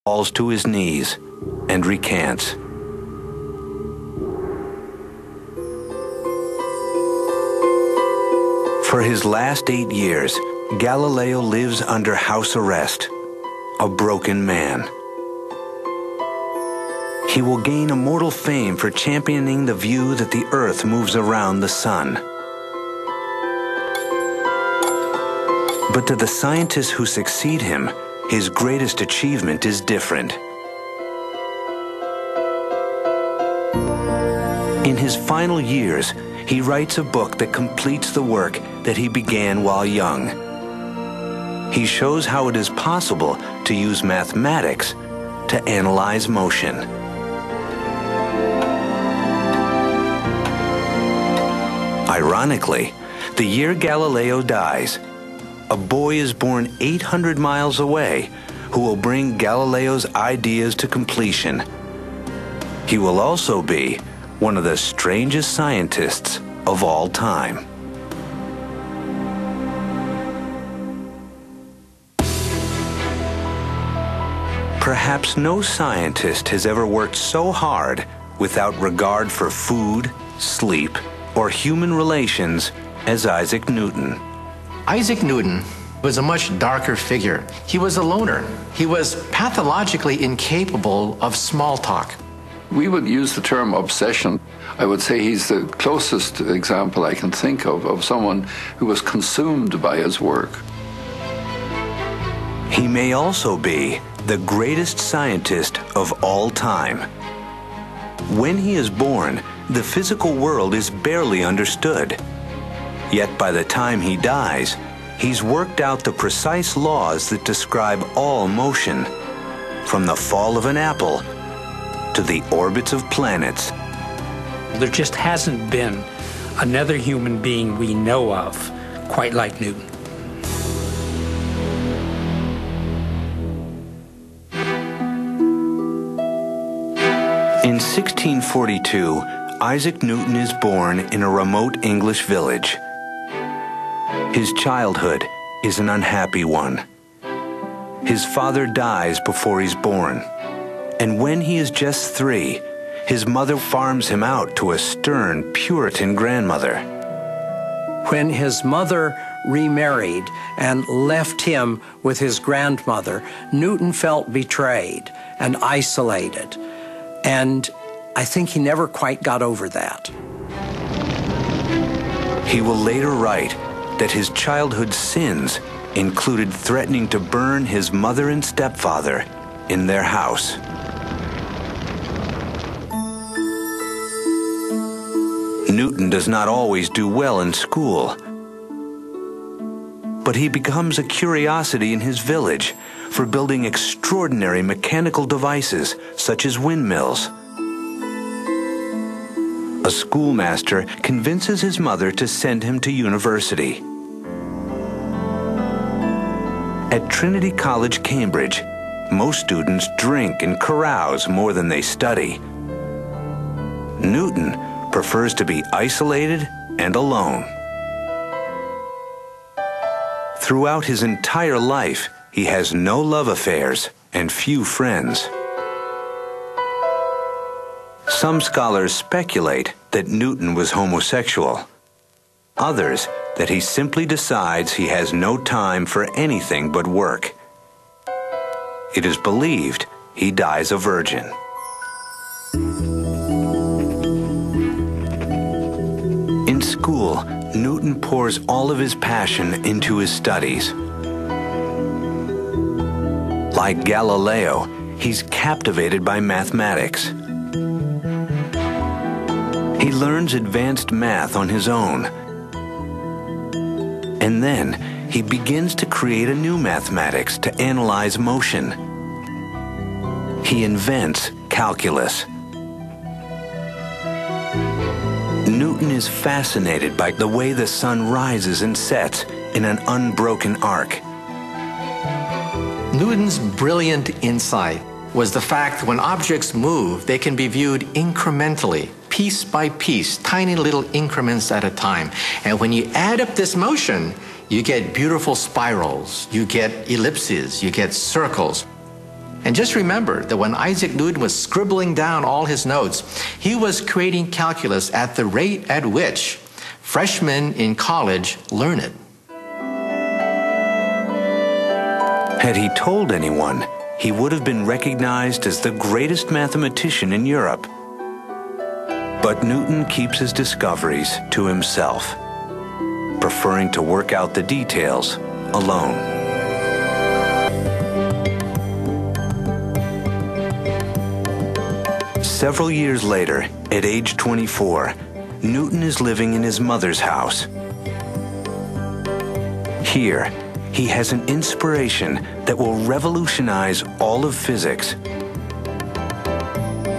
falls to his knees and recants. For his last 8 years, Galileo lives under house arrest, a broken man. He will gain immortal fame for championing the view that the Earth moves around the sun. But to the scientists who succeed him, his greatest achievement is different. In his final years, he writes a book that completes the work that he began while young. He shows how it is possible to use mathematics to analyze motion. Ironically, the year Galileo dies, a boy is born 800 miles away who will bring Galileo's ideas to completion. He will also be one of the strangest scientists of all time. Perhaps no scientist has ever worked so hard without regard for food, sleep, or human relations as Isaac Newton. Isaac Newton was a much darker figure. He was a loner. He was pathologically incapable of small talk. We would use the term obsession. I would say he's the closest example I can think of someone who was consumed by his work. He may also be the greatest scientist of all time. When he is born, the physical world is barely understood. Yet by the time he dies, he's worked out the precise laws that describe all motion, from the fall of an apple to the orbits of planets. There just hasn't been another human being we know of quite like Newton. In 1642, Isaac Newton is born in a remote English village. His childhood is an unhappy one. His father dies before he's born, and when he is just 3, his mother farms him out to a stern Puritan grandmother. When his mother remarried and left him with his grandmother, Newton felt betrayed and isolated, and I think he never quite got over that. He will later write that his childhood sins included threatening to burn his mother and stepfather in their house. Newton does not always do well in school, but he becomes a curiosity in his village for building extraordinary mechanical devices such as windmills. A schoolmaster convinces his mother to send him to university. At Trinity College, Cambridge, most students drink and carouse more than they study. Newton prefers to be isolated and alone. Throughout his entire life, he has no love affairs and few friends. Some scholars speculate that Newton was homosexual. Others that he simply decides he has no time for anything but work. It is believed he dies a virgin. In school, Newton pours all of his passion into his studies. Like Galileo, he's captivated by mathematics. He learns advanced math on his own. And then he begins to create a new mathematics to analyze motion. He invents calculus. Newton is fascinated by the way the sun rises and sets in an unbroken arc. Newton's brilliant insight was the fact that when objects move, they can be viewed incrementally, piece by piece, tiny little increments at a time. And when you add up this motion, you get beautiful spirals, you get ellipses, you get circles. And just remember that when Isaac Newton was scribbling down all his notes, he was creating calculus at the rate at which freshmen in college learn it. Had he told anyone, he would have been recognized as the greatest mathematician in Europe. But Newton keeps his discoveries to himself, preferring to work out the details alone. Several years later, at age 24, Newton is living in his mother's house. Here, he has an inspiration that will revolutionize all of physics.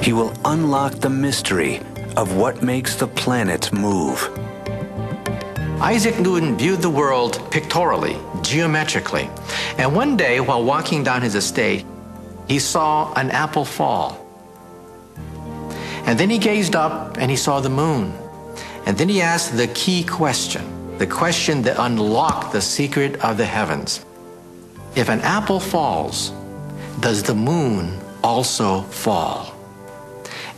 He will unlock the mystery of what makes the planets move. Isaac Newton viewed the world pictorially, geometrically, and one day while walking down his estate, he saw an apple fall. And then he gazed up and he saw the moon. And then he asked the key question, the question that unlocked the secret of the heavens. If an apple falls, does the moon also fall?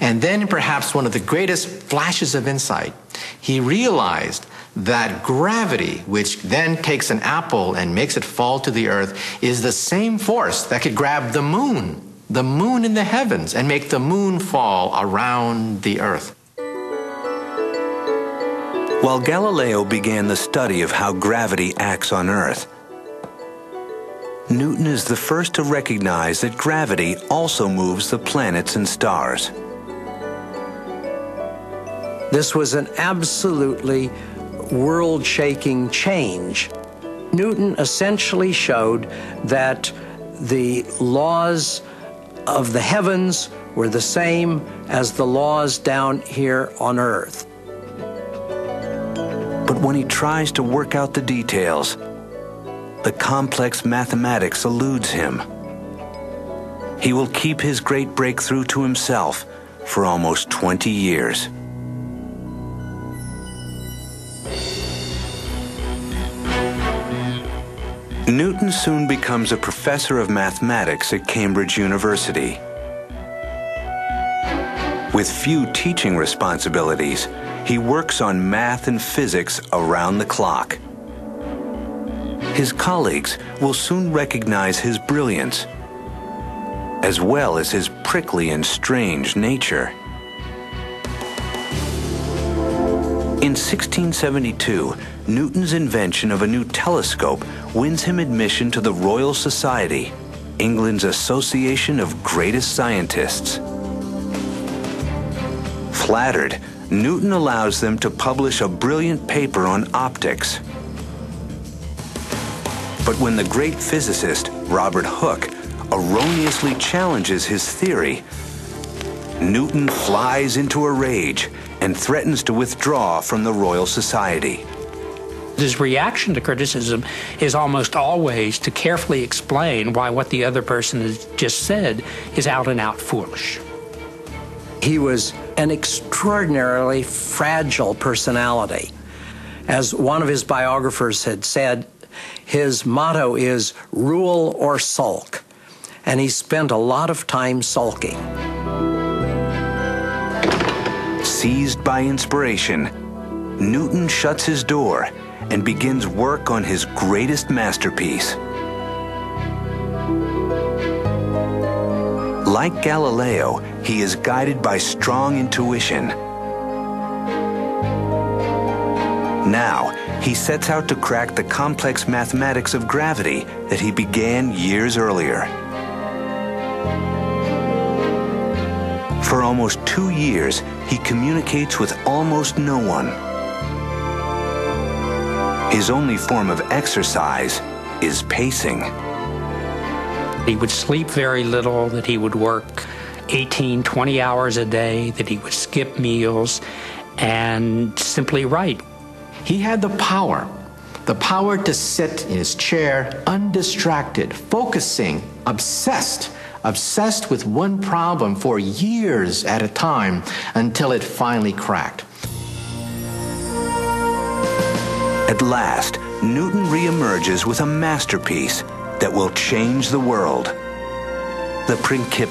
And then perhaps one of the greatest flashes of insight, he realized that gravity, which then takes an apple and makes it fall to the earth, is the same force that could grab the moon in the heavens, and make the moon fall around the earth. While Galileo began the study of how gravity acts on Earth, Newton is the first to recognize that gravity also moves the planets and stars. This was an absolutely world-shaking change. Newton essentially showed that the laws of the heavens were the same as the laws down here on Earth. But when he tries to work out the details, the complex mathematics eludes him. He will keep his great breakthrough to himself for almost 20 years. Newton soon becomes a professor of mathematics at Cambridge University. With few teaching responsibilities, he works on math and physics around the clock. His colleagues will soon recognize his brilliance, as well as his prickly and strange nature. In 1672, Newton's invention of a new telescope wins him admission to the Royal Society, England's association of greatest scientists. Flattered, Newton allows them to publish a brilliant paper on optics. But when the great physicist, Robert Hooke, erroneously challenges his theory, Newton flies into a rage and threatens to withdraw from the Royal Society. His reaction to criticism is almost always to carefully explain why what the other person has just said is out and out foolish. He was an extraordinarily fragile personality. As one of his biographers had said, his motto is rule or sulk, and he spent a lot of time sulking. Seized by inspiration, Newton shuts his door and begins work on his greatest masterpiece. Like Galileo, he is guided by strong intuition. Now, he sets out to crack the complex mathematics of gravity that he began years earlier. For almost 2 years, he communicates with almost no one. His only form of exercise is pacing. He would sleep very little, that he would work 18, 20 hours a day, that he would skip meals and simply write. He had the power to sit in his chair undistracted, focusing, obsessed with one problem for years at a time until it finally cracked. At last, Newton reemerges with a masterpiece that will change the world. the Principia.